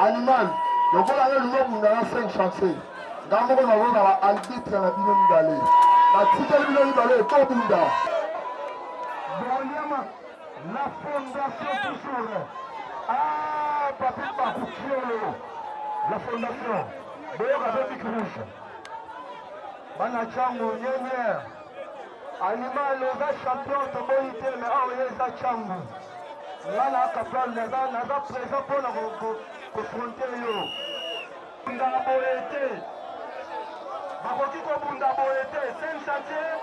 animal lokola nga lingo bunda na 5 chantier nga moko nazona ba arbitre na bino mibale natikeli bino mibale ekobunda bonyama la fondation toujours papi bakukiolo la fondation boyoka pe bic rouge bana cango nyemie animal oza champion toboyi te me awa ye eza cango nga na kapral naza présent mpona kofronte yo bunda boye te bakoki kobunda boye te 5 chantier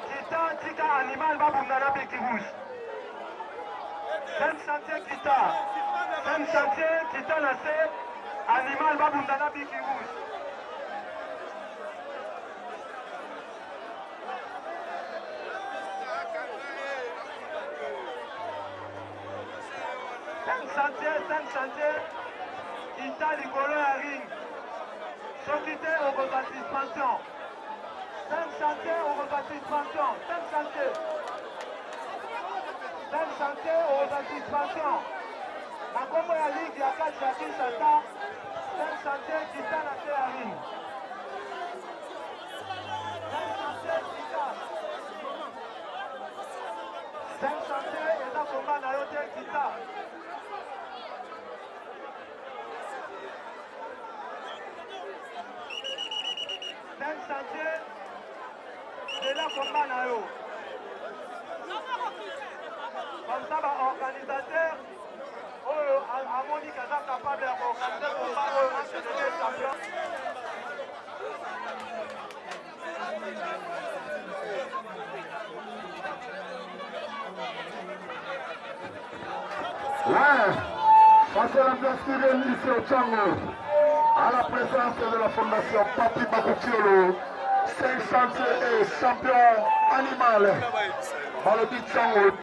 kita tika animal babunda na biki rouge 5 chantier kita 5 chantier kita na se animal babunda na biki rouge chantier kita likolo ya ring soki te okozwa suspension 5 chantier okozwa suspension 5 chantier okozwa suspension na kombo ya ligue ya kati ya Kinshasa 5 chantier kita na se ya ring 5 chantier eza komba na yo te kita chantier de la combat na yo comme ça ba organisateur oyo amoni kaza capable ya organiser combat oyo national champion ça c'est l'ambiance qui vient ici au Tchango à la présence de la fondation Papi Bakukiolo 5 chantiers et champion animal. Balobi Tchango.